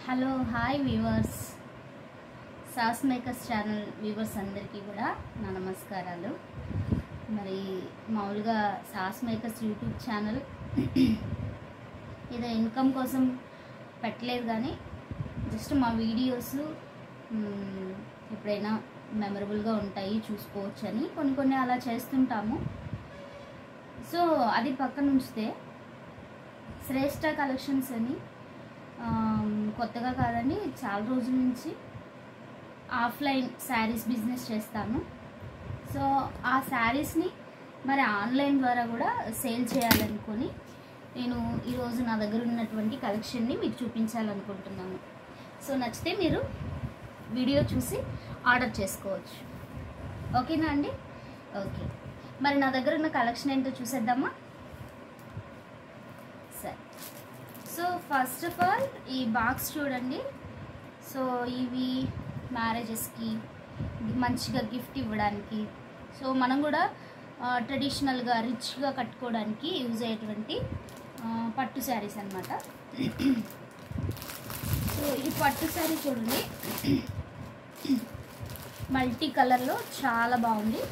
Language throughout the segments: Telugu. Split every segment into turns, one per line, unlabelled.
Hello hi viewers, sauce makers channel viewers అందరికీ కూడా నా నమస్కారాలు. మరి మామూలుగా సాస్ మేకర్స్ యూట్యూబ్ ఛానల్ ఏదో ఇన్కమ్ కోసం పెట్టలేదు, కానీ జస్ట్ మా వీడియోస్ ఎప్పుడైనా మెమరబుల్గా ఉంటాయి చూసుకోవచ్చు అని కొన్ని అలా చేస్తుంటాము. సో అది పక్కన ఉంచితే శ్రేష్ఠ కలెక్షన్స్ అని కొత్తగా కాదండి, చాలా రోజుల నుంచి ఆఫ్లైన్ శారీస్ బిజినెస్ చేస్తాను. సో ఆ శారీస్ని మరి ఆన్లైన్ ద్వారా కూడా సేల్ చేయాలనుకొని నేను ఈరోజు నా దగ్గర ఉన్నటువంటి కలెక్షన్ని మీకు చూపించాలనుకుంటున్నాను. సో నచ్చితే మీరు వీడియో చూసి ఆర్డర్ చేసుకోవచ్చు. ఓకేనా అండి? ఓకే, మరి నా దగ్గర ఉన్న కలెక్షన్ ఏంటో చూసేద్దామా? సరే, సో ఫస్ట్ ఆఫ్ ఆల్ ఈ బాక్స్ చూడండి. సో ఇవి మ్యారేజెస్కి మంచిగా గిఫ్ట్ ఇవ్వడానికి, సో మనం కూడా ట్రెడిషనల్గా రిచ్గా కట్టుకోవడానికి యూజ్ అయ్యేటువంటి పట్టు శారీస్ అన్నమాట. సో ఈ పట్టు శారీ చూడండి, మల్టీ కలర్లో చాలా బాగుంది.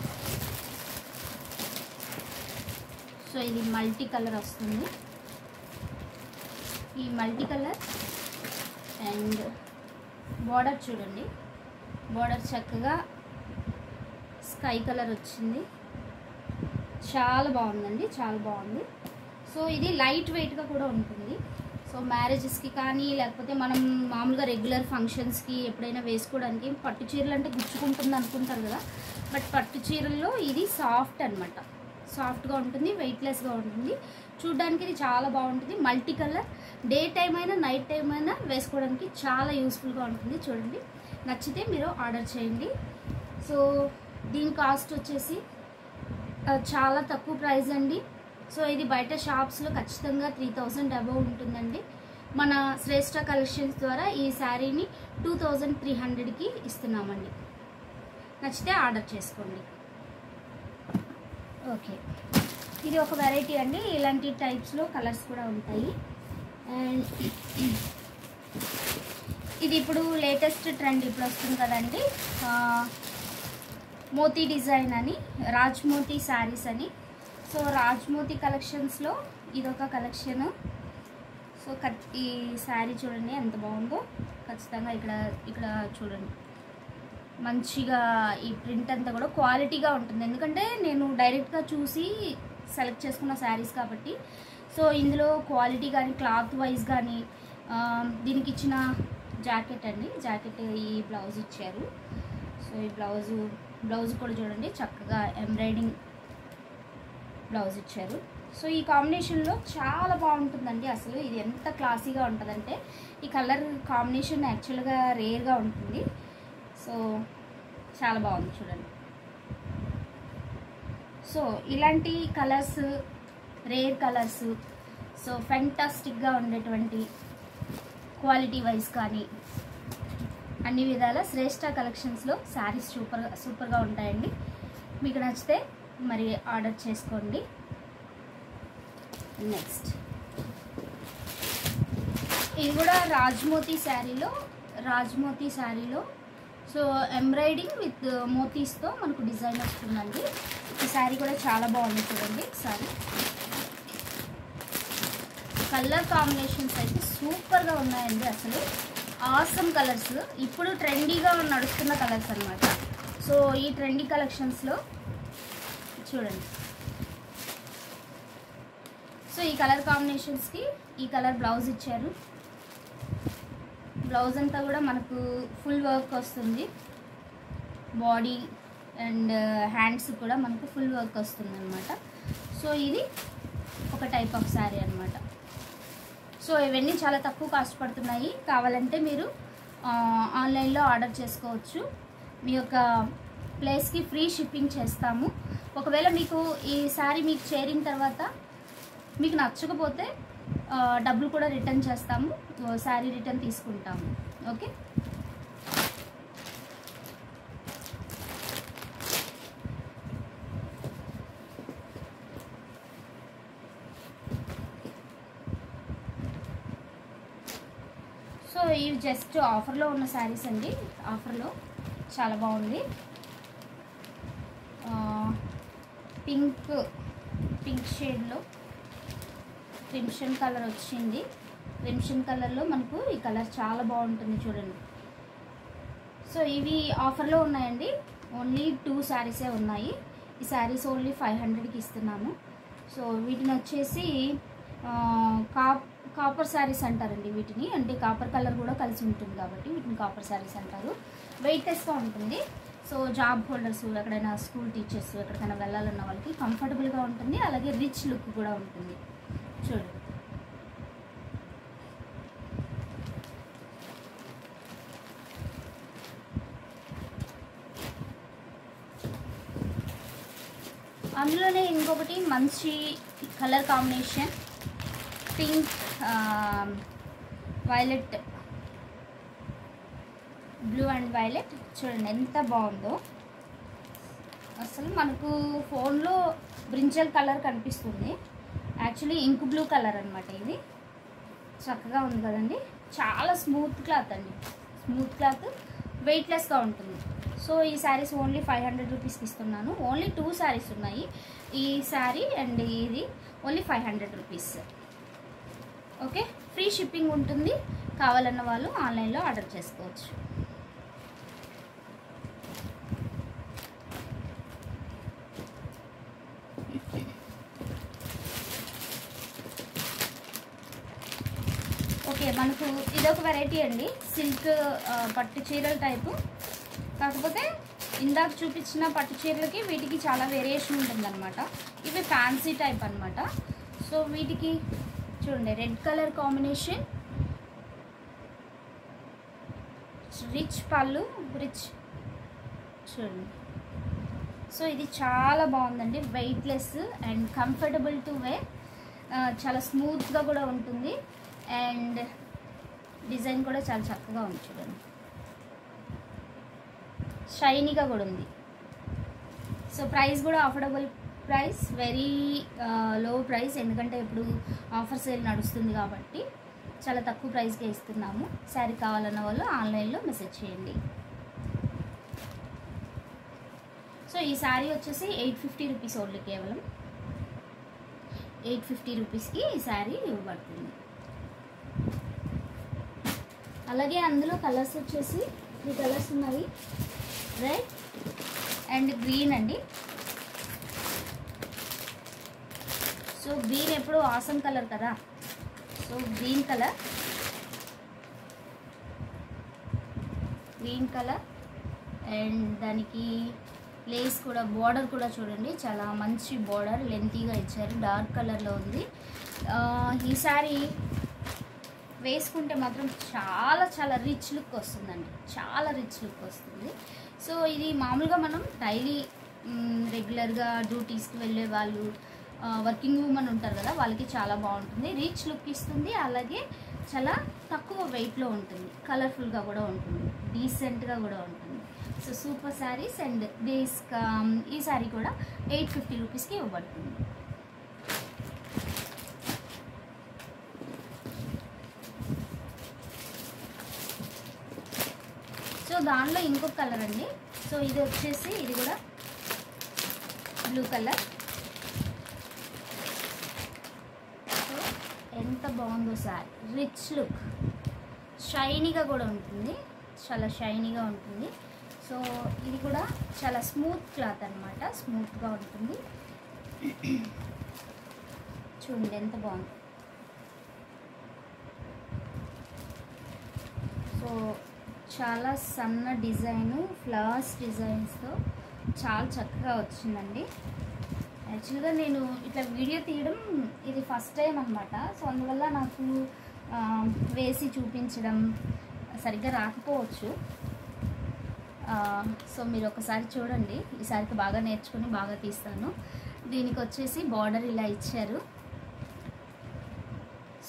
సో ఇది మల్టీ కలర్ వస్తుంది. ఈ మల్టీ కలర్ అండ్ బార్డర్ చూడండి, బార్డర్ చక్కగా స్కై కలర్ వచ్చింది. చాలా బాగుందండి, చాలా బాగుంది. సో ఇది లైట్ వెయిట్గా కూడా ఉంటుంది. సో మ్యారేజెస్కి కానీ లేకపోతే మనం మామూలుగా రెగ్యులర్ ఫంక్షన్స్కి ఎప్పుడైనా వేసుకోవడానికి, పట్టు చీరలు అంటే గుచ్చుకుంటుంది అనుకుంటారు కదా, బట్ పట్టు చీరల్లో ఇది సాఫ్ట్ అనమాట. సాఫ్ట్గా ఉంటుంది, వెయిట్లెస్గా ఉంటుంది. చూడ్డానికి ఇది చాలా బాగుంటుంది. మల్టీ కలర్, డే టైం అయినా నైట్ టైం అయినా వేసుకోవడానికి చాలా యూస్ఫుల్గా ఉంటుంది. చూడండి, నచ్చితే మీరు ఆర్డర్ చేయండి. సో దీని కాస్ట్ వచ్చేసి చాలా తక్కువ ప్రైస్ అండి. సో ఇది బయట షాప్స్లో ఖచ్చితంగా 3000 అబవ్ ఉంటుందండి. మన శ్రేష్ఠ కలెక్షన్స్ ద్వారా ఈ శారీని 2300కి ఇస్తున్నామండి. నచ్చితే ఆర్డర్ చేసుకోండి. ఓకే, ఇది ఒక వెరైటీ అండి. ఇలాంటి టైప్స్లో కలర్స్ కూడా ఉంటాయి. అండ్ ఇది ఇప్పుడు లేటెస్ట్ ట్రెండ్ ఇప్పుడు వస్తుంది కదండి, మోతీ డిజైన్ అని, రాజ్మోతీ శారీస్ అని. సో రాజ్మోతీ కలెక్షన్స్లో ఇదొక కలెక్షన్. సో ఈ శారీ చూడండి ఎంత బాగుందో. ఖచ్చితంగా ఇక్కడ చూడండి, మంచిగా ఈ ప్రింట్ అంతా కూడా క్వాలిటీగా ఉంటుంది. ఎందుకంటే నేను డైరెక్ట్గా చూసి సెలెక్ట్ చేసుకున్న శారీస్ కాబట్టి. సో ఇందులో క్వాలిటీ కానీ, క్లాత్ వైజ్ కానీ, దీనికి ఇచ్చిన జాకెట్ అండి, జాకెట్ ఈ బ్లౌజ్ ఇచ్చారు. సో ఈ బ్లౌజ్ కూడా చూడండి, చక్కగా ఎంబ్రాయిడింగ్ బ్లౌజ్ ఇచ్చారు. సో ఈ కాంబినేషన్లో చాలా బాగుంటుందండి. అసలు ఇది ఎంత క్లాసీగా ఉంటుందంటే, ఈ కలర్ కాంబినేషన్ యాక్చువల్గా రేర్గా ఉంటుంది. సో చాలా బాగుంది చూడండి. సో ఇలాంటి కలర్స్, రేర్ కలర్స్, సో ఫెంటాస్టిక్గా ఉండేటువంటి క్వాలిటీ వైజ్ కానీ అన్ని విధాల శ్రేష్ఠ కలెక్షన్స్లో శారీస్ సూపర్గా ఉంటాయండి. మీకు నచ్చితే మరి ఆర్డర్ చేసుకోండి. నెక్స్ట్ ఇది కూడా రాజ్మోతీ శారీలో సో ఎంబ్రాయిడింగ్ విత్ మోతీస్తో మనకు డిజైన్ వస్తుందండి. ఈ శారీ కూడా చాలా బాగుంది చూడండి. శారీ కలర్ కాంబినేషన్స్ అయితే సూపర్గా ఉన్నాయండి. అసలు ఆసమ్ కలర్స్, ఇప్పుడు ట్రెండీగా నడుస్తున్న కలర్స్ అన్నమాట. సో ఈ ట్రెండీ కలెక్షన్స్లో చూడండి. సో ఈ కలర్ కాంబినేషన్స్కి ఈ కలర్ బ్లౌజ్ ఇచ్చారు. బ్లౌజ్ అంతా కూడా మనకు ఫుల్ వర్క్ వస్తుంది. బాడీ అండ్ హ్యాండ్స్ కూడా మనకు ఫుల్ వర్క్ వస్తుంది అనమాట. సో ఇది ఒక టైప్ ఆఫ్ శారీ అనమాట. సో ఇవన్నీ చాలా తక్కువ కాస్ట్ పడుతున్నాయి. కావాలంటే మీరు ఆన్లైన్లో ఆర్డర్ చేసుకోవచ్చు. మీ యొక్క ప్లేస్కి ఫ్రీ షిప్పింగ్ చేస్తాము. ఒకవేళ మీకు ఈ శారీ మీకు చేరిన తర్వాత మీకు నచ్చకపోతే డబ్బులు కూడా రిటర్న్ చేస్తాము, శారీ రిటర్న్ తీసుకుంటాము. ఓకే, సో ఇవి జస్ట్ ఆఫర్లో ఉన్న శారీస్ అండి. ఆఫర్లో చాలా బాగుంది. పింక్ షేడ్లో క్రిమ్షన్ కలర్ వచ్చింది. క్రిమ్షన్ కలర్లో మనకు ఈ కలర్ చాలా బాగుంటుంది చూడండి. సో ఇవి ఆఫర్లో ఉన్నాయండి. ఓన్లీ 2 శారీసే ఉన్నాయి. ఈ శారీస్ ఓన్లీ 500కి ఇస్తున్నాము. సో వీటిని వచ్చేసి కాపర్ శారీస్ అంటారండి వీటిని. అంటే కాపర్ కలర్ కూడా కలిసి ఉంటుంది కాబట్టి వీటిని కాపర్ శారీస్ అంటారు. వెయిట్లెస్గా ఉంటుంది. సో జాబ్ హోల్డర్స్, ఎక్కడైనా స్కూల్ టీచర్స్, ఎక్కడికైనా వెళ్ళాలన్న వాళ్ళకి కంఫర్టబుల్గా ఉంటుంది. అలాగే రిచ్ లుక్ కూడా ఉంటుంది. చూడండి, అందులోనే ఇంకొకటి మంచి colour combination pink, violet, blue and violet. చూడండి ఎంత బాగుందో. అసలు మనకు ఫోన్లో బ్రింజల్ కలర్ కనిపిస్తుంది, యాక్చువల్లీ ఇంక్ బ్లూ కలర్ అనమాట. ఇది చక్కగా ఉంది కదండి. చాలా స్మూత్ క్లాత్ అండి. స్మూత్ క్లాత్, వెయిట్లెస్గా ఉంటుంది. సో ఈ శారీస్ ఓన్లీ 500 రూపీస్కి ఇస్తున్నాను. ఓన్లీ 2 శారీస్ ఉన్నాయి. ఈ శారీ అండ్ ఇది only 500 rupees. Okay, free shipping ఉంటుంది. కావాలన్న వాళ్ళు ఆన్లైన్లో ఆర్డర్ చేసుకోవచ్చు. ఓకే, మనకు ఇదొక వెరైటీ అండి. సిల్క్ పట్టు చీరల టైపు. కాకపోతే ఇందాక చూపించిన పట్టు చీరలకి వీటికి చాలా వేరియేషన్ ఉంటుందన్నమాట. ఇవి ఫ్యాన్సీ టైప్ అనమాట. సో వీటికి చూడండి, రెడ్ కలర్ కాంబినేషన్, రిచ్ పళ్ళు, రిచ్ చూడండి. సో ఇది చాలా బాగుందండి. Weightless and comfortable to wear. చాలా స్మూత్గా కూడా ఉంటుంది. అండ్ డిజైన్ కూడా చాలా చక్కగా ఉంది చూడండి. షైనీగా కూడా ఉంది. సో ప్రైస్ కూడా affordable price, very low price. ఎందుకంటే ఇప్పుడు ఆఫర్ సేల్ నడుస్తుంది కాబట్టి చాలా తక్కువ ప్రైస్కే ఇస్తున్నాము. శారీ కావాలన్న వాళ్ళు ఆన్లైన్లో మెసేజ్ చేయండి. సో ఈ శారీ వచ్చేసి 850 రూపీస్ ఓన్లీ. కేవలం 850 రూపీస్కి ఈ శారీ ఇవ్వబడుతుంది. అలాగే అందులో కలర్స్ వచ్చేసి 3 కలర్స్ ఉన్నాయి. రెడ్ అండ్ గ్రీన్ అండి. సో గ్రీన్ ఎప్పుడు ఆసమ్ కలర్ కదా. సో గ్రీన్ కలర్ అండ్ దానికి లేస్ కూడా, బార్డర్ కూడా చూడండి చాలా మంచి బార్డర్, లెంతీగా ఇచ్చారు. డార్క్ కలర్లో ఉంది. ఈ శారీ వేసుకుంటే మాత్రం చాలా చాలా రిచ్ లుక్ వస్తుందండి. చాలా రిచ్ లుక్ వస్తుంది. సో ఇది మామూలుగా మనం డైలీ రెగ్యులర్గా డ్యూటీస్కి వెళ్ళే వాళ్ళు, వర్కింగ్ ఉమెన్ ఉంటారు కదా, వాళ్ళకి చాలా బాగుంటుంది. రిచ్ లుక్ ఇస్తుంది. అలాగే చాలా తక్కువ వెయిట్లో ఉంటుంది. కలర్ఫుల్గా కూడా ఉంటుంది. డీసెంట్గా కూడా ఉంటుంది. So super saris. అండ్ ఈ శారీ కూడా 850 రూపీస్కి ఇవ్వబడుతుంది. సో దానిలో ఇంకొక కలర్ అండి. సో ఇది వచ్చేసి, ఇది కూడా బ్లూ కలర్. సో ఎంత బాగుందో శారీ. రిచ్ లుక్, షైనీగా కూడా ఉంటుంది. చాలా షైనీగా ఉంటుంది. సో ఇది కూడా చాలా స్మూత్ క్లాత్ అనమాట. స్మూత్గా ఉంటుంది. చూడండి ఎంత బాగుంది. సో చాలా సన్న డిజైను, ఫ్లవర్స్ డిజైన్స్తో చాలా చక్కగా వచ్చిందండి. యాక్చువల్గా నేను ఇట్లా వీడియో తీయడం ఇది ఫస్ట్ టైం అనమాట. సో అందువల్ల నాకు వేసి చూపించడం సరిగ్గా రాకపోవచ్చు. సో మీరు ఒకసారి చూడండి. ఈసారికి బాగా నేర్చుకుని బాగా తీస్తాను. దీనికి వచ్చేసి బార్డర్ ఇలా ఇచ్చారు.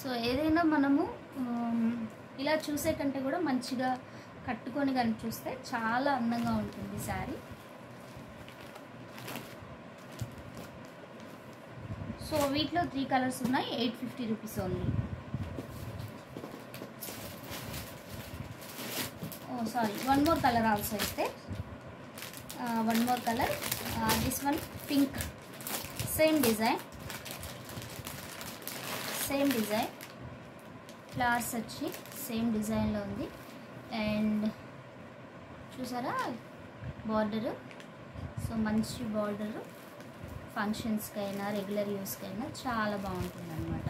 సో ఏదైనా మనము ఇలా చూసే కంటే కూడా మంచిగా కట్టుకొని కానీ చూస్తే చాలా అందంగా ఉంటుంది శారీ. సో వీటిలో 3 కలర్స్ ఉన్నాయి. 850 rupees only. sorry, one more color also is there. One more color, this one pink, same design, flowers వచ్చి సేమ్ డిజైన్లో ఉంది. అండ్ చూసారా బార్డరు, సో మంచి బార్డరు, ఫంక్షన్స్కైనా రెగ్యులర్ యూస్కైనా చాలా బాగుంటుంది అనమాట.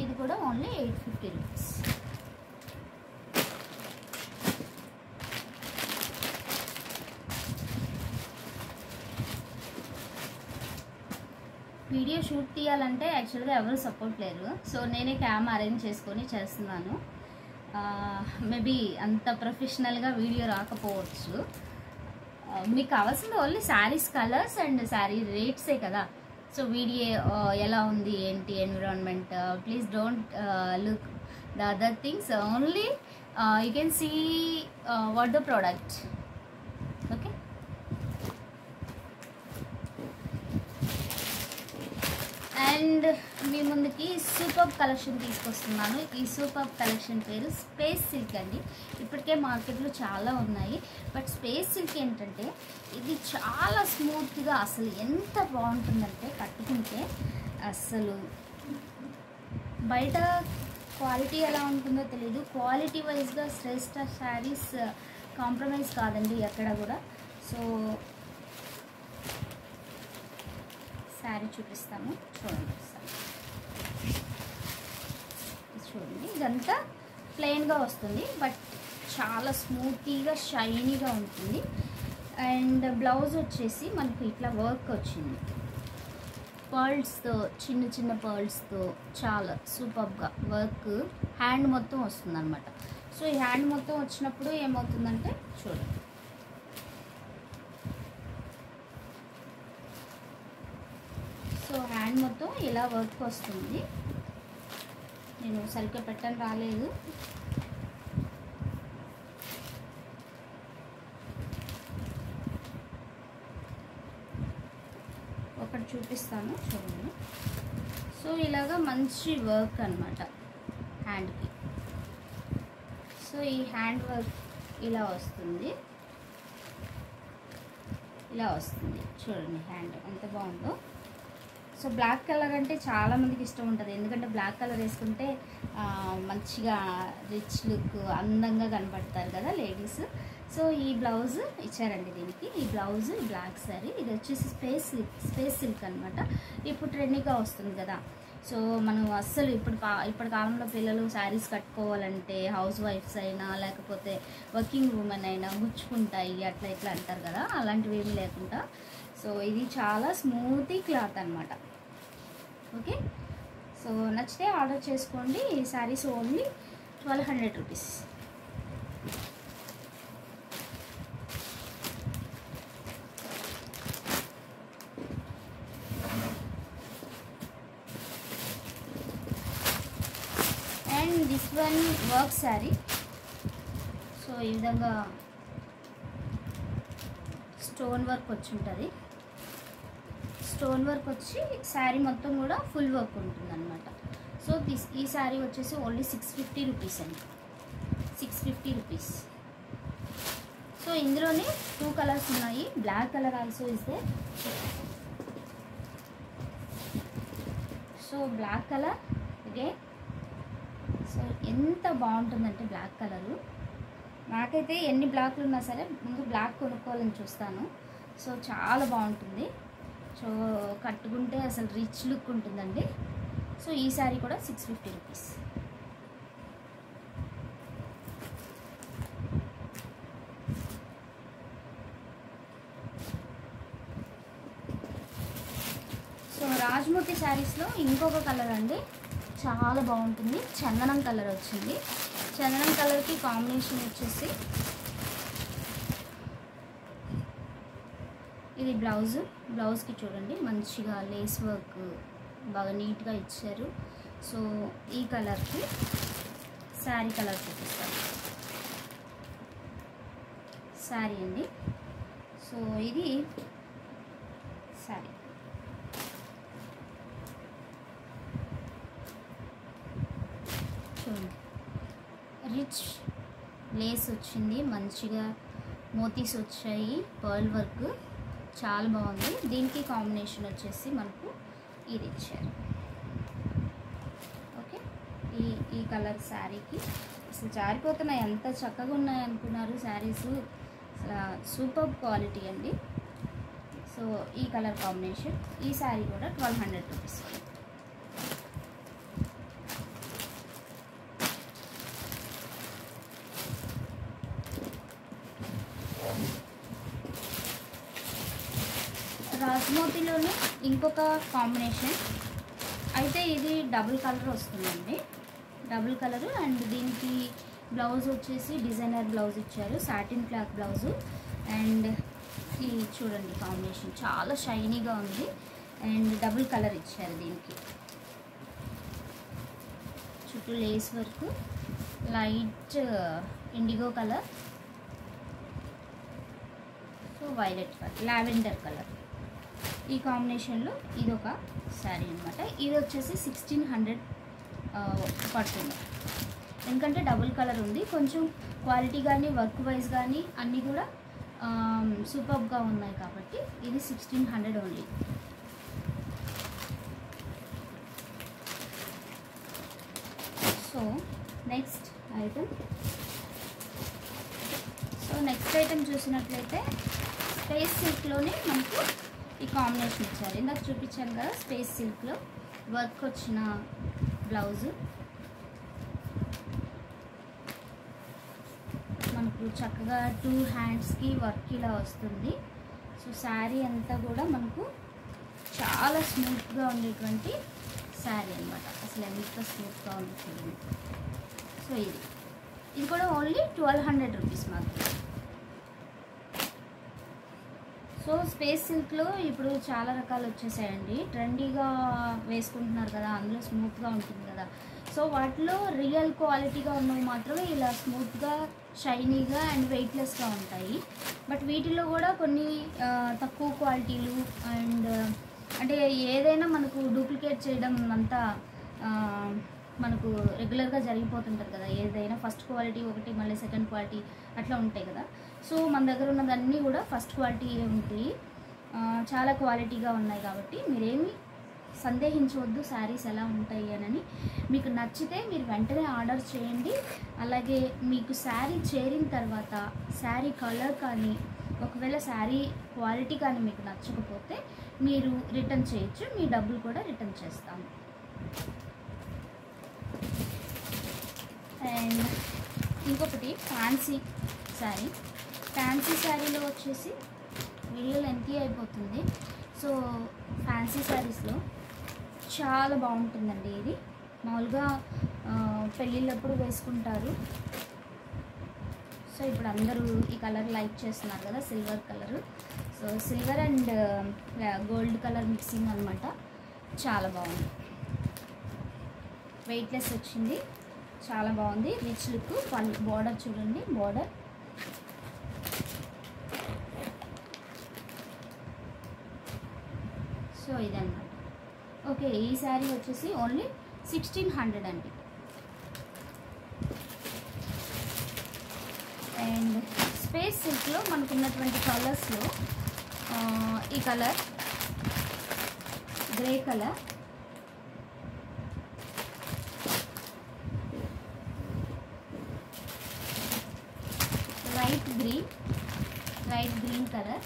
ఇది కూడా ఓన్లీ 850 రూపీస్. వీడియో షూట్ తీయాలంటే యాక్చువల్గా ఎవరు సపోర్ట్ లేరు, సో నేనే క్యామ్ అరేంజ్ చేసుకొని చేస్తున్నాను. మేబీ అంత ప్రొఫెషనల్గా వీడియో రాకపోవచ్చు. మీకు కావాల్సింది only saris colours and sari రేట్సే కదా. సో వీడియో ఎలా ఉంది ఏంటి environment, please don't look the other things, only you can see what the product. Okay, and మీ ముందుకి సూపర్ కలెక్షన్ తీసుకొస్తున్నాను. ఈ సూపర్ కలెక్షన్ పేరు స్పేస్ సిల్క్ అండి. ఇప్పటికే మార్కెట్లో చాలా ఉన్నాయి, బట్ స్పేస్ సిల్క్ ఏంటంటే ఇది చాలా స్మూత్గా, అసలు ఎంత బాగుంటుందంటే కట్టుకుంటే అసలు బయట క్వాలిటీ ఎలా ఉంటుందో తెలియదు. క్వాలిటీ వైజ్గా శ్రేష్ఠ శారీస్ కాంప్రమైజ్ కాదండి ఎక్కడ కూడా. సో శారీ చూపిస్తాము, చూడండి. చూడండి, ఇదంతా ప్లెయిన్గా వస్తుంది, బట్ చాలా స్మూతీగా షైనీగా ఉంటుంది. అండ్ బ్లౌజ్ వచ్చేసి మనకి ఇట్లా వర్క్ వచ్చింది, పర్ల్స్తో, చిన్న చిన్న పర్ల్స్తో చాలా సూపర్గా వర్క్. హ్యాండ్ మొత్తం వస్తుంది అనమాట. సో ఈ హ్యాండ్ మొత్తం వచ్చినప్పుడు ఏమవుతుందంటే చూడండి, సో హ్యాండ్ మొత్తం ఇలా వర్క్ వస్తుంది. నేను సరిగ్గా పెట్టని రాలేదు. ఒకటి చూపిస్తాను చూడండి. సో ఇలాగా మంచి వర్క్ అన్నమాట హ్యాండ్కి. సో ఈ హ్యాండ్ వర్క్ ఇలా వస్తుంది, ఇలా వస్తుంది. చూడండి హ్యాండ్ ఎంత బాగుందో. సో బ్లాక్ కలర్ అంటే చాలామందికి ఇష్టం ఉంటుంది, ఎందుకంటే బ్లాక్ కలర్ వేసుకుంటే మంచిగా రిచ్ లుక్, అందంగా కనపడతారు కదా లేడీస్. సో ఈ బ్లౌజ్ ఇచ్చారండి దీనికి. ఈ బ్లౌజ్ బ్లాక్ శారీ, ఇది వచ్చేసి స్పేస్ సిల్క్ అనమాట. ఇప్పుడు ట్రెండింగ్గా వస్తుంది కదా. సో మనం అస్సలు ఇప్పటి కాలంలో పిల్లలు శారీస్ కట్టుకోవాలంటే హౌస్ వైఫ్స్ అయినా లేకపోతే వర్కింగ్ ఉమెన్ అయినా గుచ్చుకుంటాయి అట్లా ఇట్లా అంటారు కదా, అలాంటివి ఏమీ లేకుండా. సో ఇది చాలా స్మూతీ క్లాత్ అనమాట. ఓకే, సో నచ్చితే ఆర్డర్ చేసుకోండి. ఈ sarees only 1200 rupees. And this one work sari. So ఈ విధంగా స్టోన్ వర్క్ వచ్చి ఉంటుంది. స్టోన్ వర్క్ వచ్చి శారీ మొత్తం కూడా ఫుల్ వర్క్ ఉంటుంది అనమాట. సో ఈ శారీ వచ్చేసి ఓన్లీ 650 రూపీస్ అండి, 650 రూపీస్. సో ఇందులోనే 2 కలర్స్ ఉన్నాయి, black colour also is there. So black colour okay. So ఎంత బాగుంటుందంటే బ్లాక్ కలరు, నాకైతే ఎన్ని బ్లాక్లు ఉన్నా సరే ముందు బ్లాక్ కొనుక్కోవాలని చూస్తాను. సో చాలా బాగుంటుంది. సో కట్టుకుంటే అసలు రిచ్ లుక్ ఉంటుందండి. సో ఈ శారీ కూడా 650 రూపీస్. సో రాజ్మూర్తి శారీస్లో ఇంకొక కలర్ అండి, చాలా బాగుంటుంది. చందనం కలర్ వచ్చింది. చందనం కలర్కి కాంబినేషన్ వచ్చేసి ఇది బ్లౌజ్కి చూడండి మంచిగా లేస్ వర్క్ బాగా నీట్గా ఇచ్చారు. సో ఈ కలర్కి శారీ కలర్ చూపిస్తాను. శారీ అండి. సో ఇది శారీ. చూడండి రిచ్ లేస్ వచ్చింది, మంచిగా మోతీస్ వచ్చాయి, పర్ల్ వర్క్ చాలా బాగుంది. దీనికి కాంబినేషన్ వచ్చేసి మనకు ఇది ఇచ్చారు. ఓకే, ఈ కలర్ శారీకి అసలు జారిపోతున్నాయి, ఎంత చక్కగా ఉన్నాయి అనుకున్నారు శారీస్, అసలు సూపర్ క్వాలిటీ అండి. సో ఈ కలర్ కాంబినేషన్, ఈ శారీ కూడా 1200 రూపీస్. రాజ్మోతిలోనే ఇంకొక కాంబినేషన్ అయితే, ఇది డబుల్ కలర్ వస్తుందండి, డబుల్ కలరు. అండ్ దీనికి బ్లౌజ్ వచ్చేసి డిజైనర్ బ్లౌజ్ ఇచ్చారు, సాటిన్ క్లాత్ బ్లౌజు. అండ్ ఈ చూడండి కాంబినేషన్ చాలా షైనీగా ఉంది. అండ్ డబుల్ కలర్ ఇచ్చారు దీనికి, చుట్టూ lace work, light IndiGo colour, so violet colour, lavender colour. ఈ కాంబినేషన్లో ఇదొక శారీ అనమాట. ఇది వచ్చేసి 1600 పడుతుంది, ఎందుకంటే డబుల్ కలర్ ఉంది. కొంచెం క్వాలిటీ కానీ వర్క్ వైజ్ కానీ అన్నీ కూడా సూపర్గా ఉన్నాయి కాబట్టి ఇది 1600 ఓన్లీ. సో నెక్స్ట్ ఐటమ్ చూసినట్లయితే స్పేస్ సిల్క్లోనే మనకు ఈ కాంబినేషన్ ఇచ్చారు. ఇందాక చూపించాను కదా, స్పేస్ సిల్క్లో వర్క్ వచ్చిన బ్లౌజు, మనకు చక్కగా 2 హ్యాండ్స్కి వర్క్ ఇలా వస్తుంది. సో శారీ అంతా కూడా మనకు చాలా స్మూత్గా ఉండేటువంటి శారీ అనమాట, అసలు ఎంత స్మూత్గా ఉంటుంది. సో ఇది కూడా ఓన్లీ 1200 రూపీస్ మాత్రమే. సో స్పేస్ సిల్క్లో ఇప్పుడు చాలా రకాలు వచ్చేసాయండి, ట్రెండీగా వేసుకుంటున్నారు కదా, అందులో స్మూత్గా ఉంటుంది కదా. సో వాటిలో రియల్ క్వాలిటీగా ఉన్నవి మాత్రమే ఇలా స్మూత్గా, షైనీగా అండ్ వెయిట్లెస్గా ఉంటాయి. బట్ వీటిలో కూడా కొన్ని తక్కువ క్వాలిటీలు అండ్ అంటే ఏదైనా మనకు డూప్లికేట్ చేయడం అంతా మనకు రెగ్యులర్గా జరిగిపోతుంటుంది కదా, ఏదైనా ఫస్ట్ క్వాలిటీ ఒకటి మళ్ళీ సెకండ్ క్వాలిటీ అట్లా ఉంటాయి కదా. సో మన దగ్గర ఉన్నదన్నీ కూడా ఫస్ట్ క్వాలిటీ ఉంటాయి, చాలా క్వాలిటీగా ఉన్నాయి కాబట్టి మీరేమి సందేహించవద్దు శారీస్ ఎలా ఉంటాయి అని. మీకు నచ్చితే మీరు వెంటనే ఆర్డర్ చేయండి. అలాగే మీకు శారీ చేరిన తర్వాత శారీ కలర్ కానీ ఒకవేళ శారీ క్వాలిటీ కానీ మీకు నచ్చకపోతే మీరు రిటర్న్ చేయొచ్చు, మీ డబ్బులు కూడా రిటర్న్ చేస్తాము. అండ్ ఇంకొకటి ఫ్యాన్సీ శారీలో వచ్చేసి వీడియో లెంతీ అయిపోతుంది. సో ఫ్యాన్సీ శారీస్లో చాలా బాగుంటుందండి ఇది, మామూలుగా పెళ్ళిళ్ళప్పుడు వేసుకుంటారు. సో ఇప్పుడు అందరూ ఈ కలర్ లైక్ చేస్తున్నారు కదా, silver colour. So silver and gold colour mixing అనమాట, చాలా బాగుంది. వెయిట్లెస్ వచ్చింది, చాలా బాగుంది, రిచ్ లుక్. బార్డర్ చూడండి, బార్డర్ సో ఇదన్నమాట. ఓకే, ఈ శారీ వచ్చేసి ఓన్లీ 1600 అండి. అండ్ స్పేస్ సిల్క్లో మనకున్నటువంటి కలర్స్లో ఈ colour grey colour, light green colour,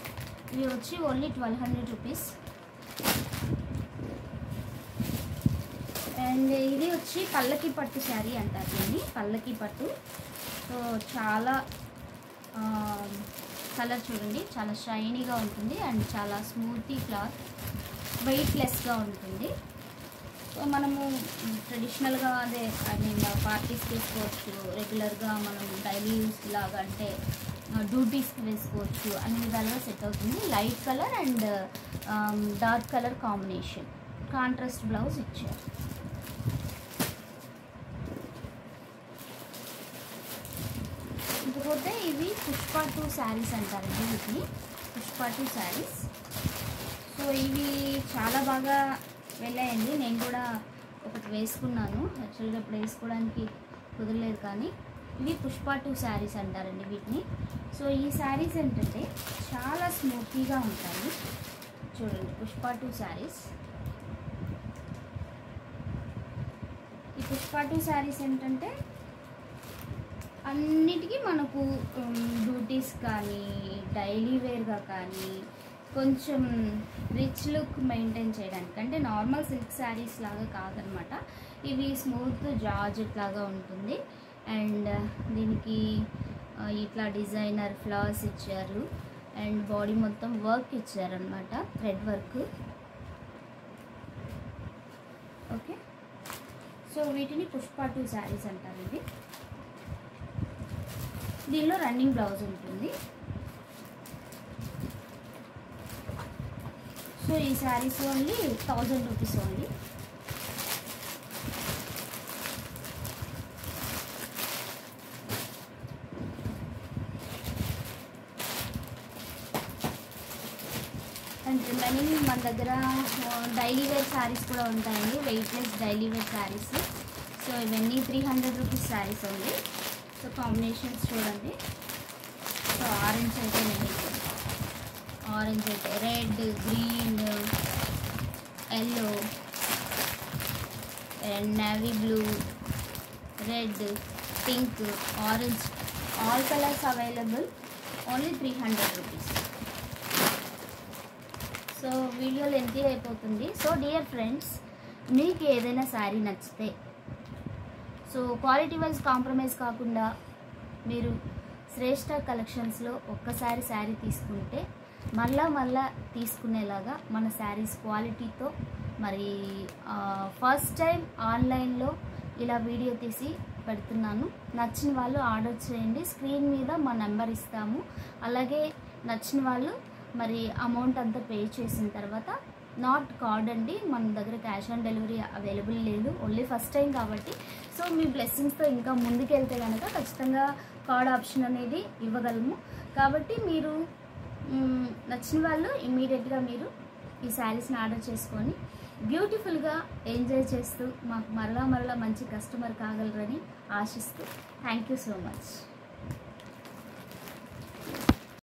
ఇవి వచ్చి ఓన్లీ 1200 రూపీస్. అండ్ ఇది వచ్చి పల్లకి పట్టు శారీ అంటారు దీన్ని, పల్లకి పట్టు. సో చాలా కలర్ చూడండి, చాలా షైనీగా ఉంటుంది అండ్ చాలా స్మూతీ క్లాత్, వెయిట్లెస్గా ఉంటుంది. సో మనము ట్రెడిషనల్గా అదే పార్టీస్కి వేసుకోవచ్చు, రెగ్యులర్గా మనం డైలీ యూస్ లాగా అంటే డ్యూటీస్కి వేసుకోవచ్చు, అన్ని విధాలుగా సెట్ అవుతుంది. Light colour and dark colour combination, contrast blouse ఇచ్చారు. ఇకపోతే ఇవి పుష్ప 2 శారీస్ అంటారండి, వీటిని పుష్ప 2 శారీస్. సో ఇవి చాలా బాగా వెళ్ళాయండి, నేను కూడా ఒకటి వేసుకున్నాను. యాక్చువల్గా ఇప్పుడు వేసుకోవడానికి కుదరలేదు, కానీ ఇవి పుష్ప 2 శారీస్ అంటారండి వీటిని. సో ఈ శారీస్ ఏంటంటే చాలా స్మూతీగా ఉంటాయి. చూడండి, పుష్ప 2 శారీస్. ఈ పుష్ప 2 శారీస్ ఏంటంటే అన్నిటికీ మనకు డ్యూటీస్ కానీ డైలీ వేర్గా కానీ కొంచెం రిచ్ లుక్ మెయింటైన్ చేయడానికి, అంటే నార్మల్ సిల్క్ శారీస్ లాగా కాదనమాట. ఇవి స్మూత్ జార్జెట్ లాగా ఉంటుంది. అండ్ దీనికి ఇట్లా డిజైనర్ ఫ్లవర్స్ ఇచ్చారు. అండ్ బాడీ మొత్తం వర్క్ ఇచ్చారనమాట, థ్రెడ్ వర్క్. ఓకే, సో వీటిని పుష్ప 2 శారీస్ అంటారండి. దీనిలో రన్నింగ్ బ్లౌజ్ ఉంటుంది. సో ఈ sarees only 1000 rupees only. And remaining మన దగ్గర డైలీ వేర్ శారీస్ కూడా ఉంటాయండి, weightless daily wear sarees. So ఇవన్నీ 300 rupees sarees only. So combinations చూడండి. సో ఆరెంజ్ అయితే ఆరెంజ్ అయితే red, green, yellow and navy blue, red, pink, orange, all colours available, only 300 rupees. So video lengthy అయిపోతుంది. సో డియర్ ఫ్రెండ్స్, మీకు ఏదైనా శారీ నచ్చితే సో క్వాలిటీ వైజ్ కాంప్రమైజ్ కాకుండా మీరు శ్రేష్ఠ కలెక్షన్స్లో ఒక్కసారి శారీ తీసుకుంటే మళ్ళా తీసుకునేలాగా మన శారీస్ క్వాలిటీతో, మరి ఫస్ట్ టైం ఆన్లైన్లో ఇలా వీడియో తీసి పెడుతున్నాను. నచ్చిన వాళ్ళు ఆర్డర్ చేయండి. స్క్రీన్ మీద మా నెంబర్ ఇస్తాము. అలాగే నచ్చిన వాళ్ళు మరి అమౌంట్ అంతా పే చేసిన తర్వాత, నాట్ కార్డ్ అండి, మన దగ్గర క్యాష్ ఆన్ డెలివరీ అవైలబుల్ లేదు, ఓన్లీ ఫస్ట్ టైం కాబట్టి. సో మీ బ్లెస్సింగ్స్తో ఇంకా ముందుకెళ్తే కనుక ఖచ్చితంగా కార్డ్ ఆప్షన్ అనేది ఇవ్వగలము. కాబట్టి మీరు నచ్చిన వాళ్ళు ఇమ్మీడియట్గా మీరు ఈ శారీస్ని ఆర్డర్ చేసుకొని బ్యూటిఫుల్గా ఎంజాయ్ చేస్తూ మాకు మరలా మంచి కస్టమర్ కాగలరని ఆశిస్తూ, థ్యాంక్ యూ సో మచ్.